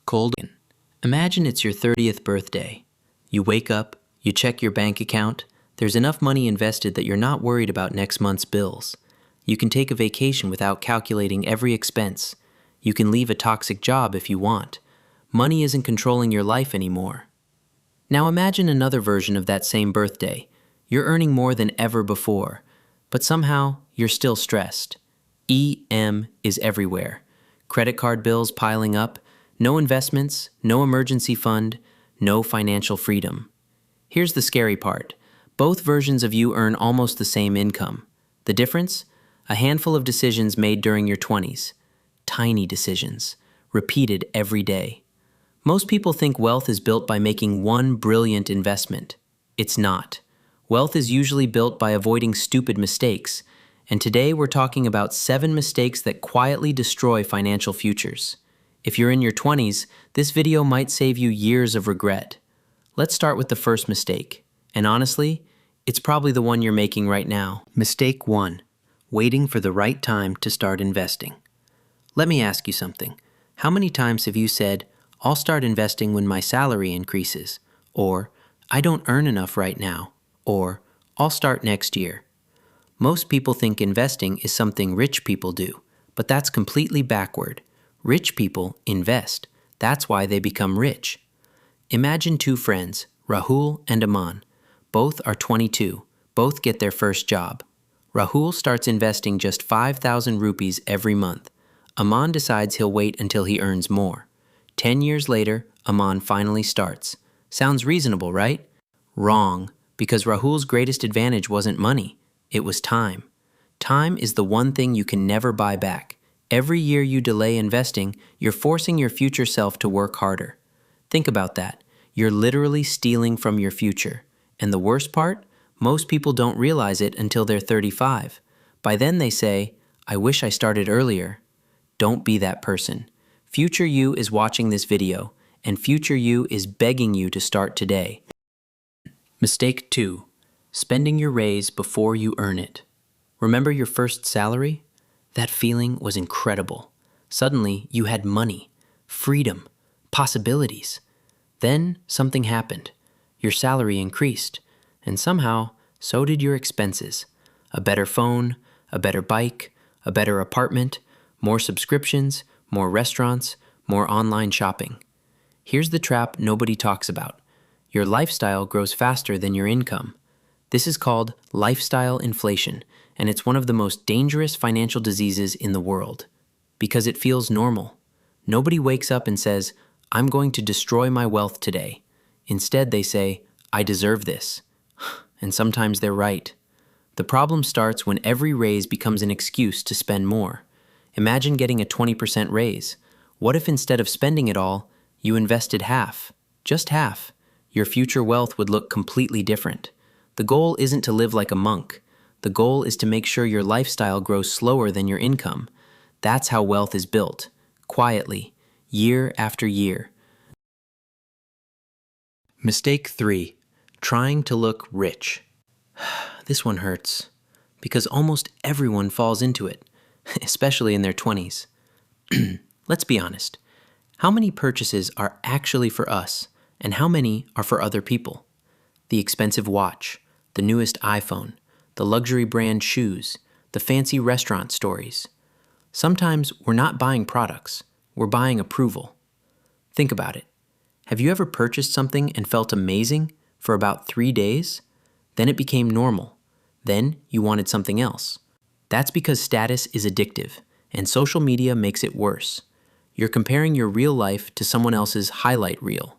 Cold. Imagine it's your 30th birthday. You wake up, you check your bank account, there's enough money invested that you're not worried about next month's bills. You can take a vacation without calculating every expense. You can leave a toxic job if you want. Money isn't controlling your life anymore. Now imagine another version of that same birthday. You're earning more than ever before, but somehow you're still stressed. EM is everywhere. Credit card bills piling up, no investments, no emergency fund, no financial freedom. Here's the scary part. Both versions of you earn almost the same income. The difference? A handful of decisions made during your 20s. Tiny decisions, repeated every day. Most people think wealth is built by making one brilliant investment. It's not. Wealth is usually built by avoiding stupid mistakes, and today we're talking about 7 mistakes that quietly destroy financial futures. If you're in your 20s, this video might save you years of regret. Let's start with the first mistake, and honestly, it's probably the one you're making right now. Mistake 1. Waiting for the right time to start investing. Let me ask you something. How many times have you said, "I'll start investing when my salary increases," or "I don't earn enough right now," or "I'll start next year"? Most people think investing is something rich people do, but that's completely backward. Rich people invest. That's why they become rich. Imagine 2 friends, Rahul and Aman. Both are 22. Both get their first job. Rahul starts investing just 5,000 rupees every month. Aman decides he'll wait until he earns more. 10 years later, Aman finally starts. Sounds reasonable, right? Wrong, because Rahul's greatest advantage wasn't money. It was time. Time is the one thing you can never buy back. Every year you delay investing, you're forcing your future self to work harder. Think about that. You're literally stealing from your future. And the worst part? Most people don't realize it until they're 35. By then they say, "I wish I started earlier." Don't be that person. Future you is watching this video, and future you is begging you to start today. Mistake 2. Spending your raise before you earn it. Remember your first salary? That feeling was incredible. Suddenly, you had money, freedom, possibilities. Then something happened. Your salary increased, and somehow, so did your expenses. A better phone, a better bike, a better apartment, more subscriptions, more restaurants, more online shopping. Here's the trap nobody talks about. Your lifestyle grows faster than your income. This is called lifestyle inflation, and it's one of the most dangerous financial diseases in the world, because it feels normal. Nobody wakes up and says, "I'm going to destroy my wealth today." Instead, they say, "I deserve this." And sometimes they're right. The problem starts when every raise becomes an excuse to spend more. Imagine getting a 20% raise. What if instead of spending it all, you invested half? Just half. Your future wealth would look completely different. The goal isn't to live like a monk. The goal is to make sure your lifestyle grows slower than your income. That's how wealth is built, quietly, year after year. Mistake 3. Trying to look rich. This one hurts, because almost everyone falls into it, especially in their 20s. Let's be honest. How many purchases are actually for us, and how many are for other people? The expensive watch, the newest iPhone, the luxury brand shoes, the fancy restaurant stories. Sometimes we're not buying products, we're buying approval. Think about it. Have you ever purchased something and felt amazing for about 3 days? Then it became normal. Then you wanted something else. That's because status is addictive, and social media makes it worse. You're comparing your real life to someone else's highlight reel.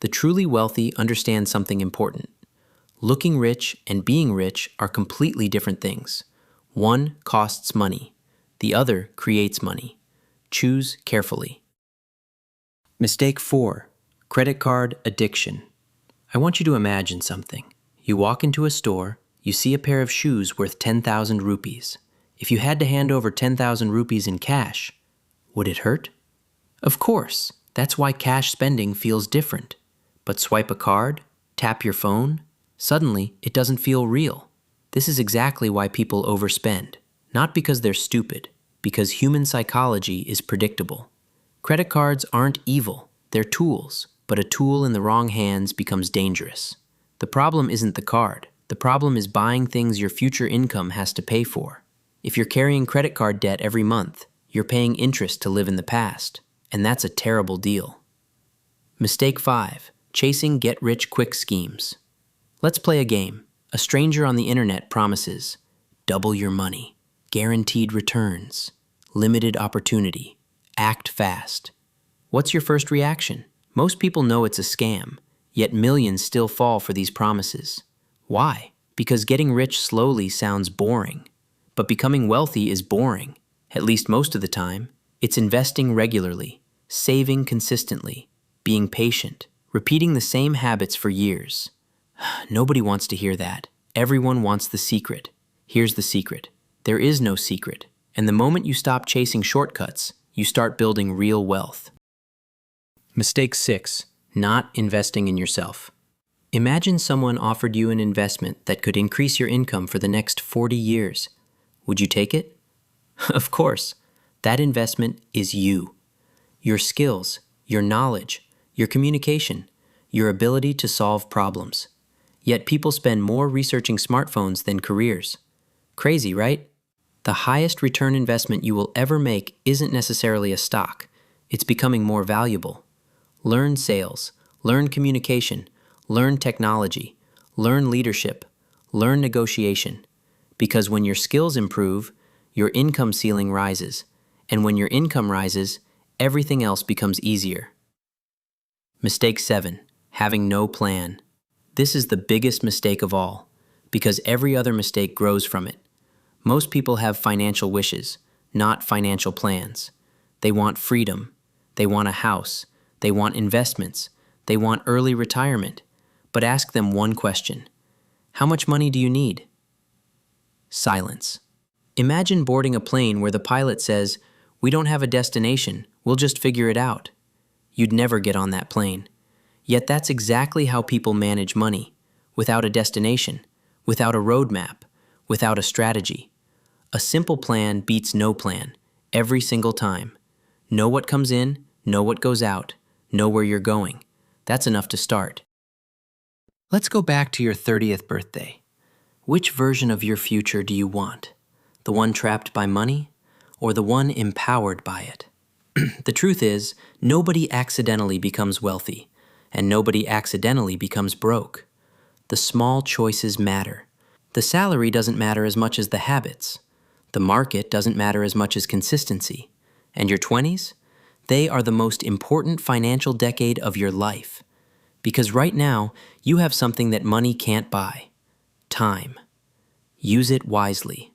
The truly wealthy understand something important. Looking rich and being rich are completely different things. One costs money. The other creates money. Choose carefully. Mistake 4. Credit card addiction. I want you to imagine something. You walk into a store, you see a pair of shoes worth 10,000 rupees. If you had to hand over 10,000 rupees in cash, would it hurt? Of course, that's why cash spending feels different. But swipe a card, tap your phone, suddenly it doesn't feel real. This is exactly why people overspend. Not because they're stupid, because human psychology is predictable. Credit cards aren't evil, they're tools, but a tool in the wrong hands becomes dangerous. The problem isn't the card. The problem is buying things your future income has to pay for. If you're carrying credit card debt every month, you're paying interest to live in the past, and that's a terrible deal. Mistake 5. Chasing get-rich-quick schemes. Let's play a game. A stranger on the internet promises, double your money, guaranteed returns, limited opportunity, act fast. What's your first reaction? Most people know it's a scam, yet millions still fall for these promises. Why? Because getting rich slowly sounds boring. But becoming wealthy is boring, at least most of the time. It's investing regularly, saving consistently, being patient, repeating the same habits for years. Nobody wants to hear that. Everyone wants the secret. Here's the secret. There is no secret. And the moment you stop chasing shortcuts, you start building real wealth. Mistake 6. Not investing in yourself. Imagine someone offered you an investment that could increase your income for the next 40 years. Would you take it? Of course. That investment is you. Your skills, your knowledge, your communication, your ability to solve problems. Yet people spend more researching smartphones than careers. Crazy, right? The highest return investment you will ever make isn't necessarily a stock. It's becoming more valuable. Learn sales, learn communication, learn technology, learn leadership, learn negotiation. Because when your skills improve, your income ceiling rises. And when your income rises, everything else becomes easier. Mistake 7. Having no plan. This is the biggest mistake of all, because every other mistake grows from it. Most people have financial wishes, not financial plans. They want freedom. They want a house. They want investments. They want early retirement. But ask them one question. How much money do you need? Silence. Imagine boarding a plane where the pilot says, "We don't have a destination, we'll just figure it out." You'd never get on that plane. Yet that's exactly how people manage money, without a destination, without a roadmap, without a strategy. A simple plan beats no plan, every single time. Know what comes in, know what goes out, know where you're going. That's enough to start. Let's go back to your 30th birthday. Which version of your future do you want? The one trapped by money, or the one empowered by it? The truth is, nobody accidentally becomes wealthy, and nobody accidentally becomes broke. The small choices matter. The salary doesn't matter as much as the habits. The market doesn't matter as much as consistency. And your 20s? They are the most important financial decade of your life. Because right now, you have something that money can't buy. Time. Use it wisely.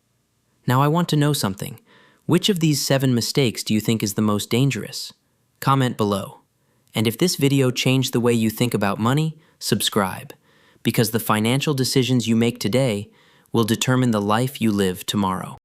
Now I want to know something. Which of these 7 mistakes do you think is the most dangerous? Comment below. And if this video changed the way you think about money, subscribe. Because the financial decisions you make today will determine the life you live tomorrow.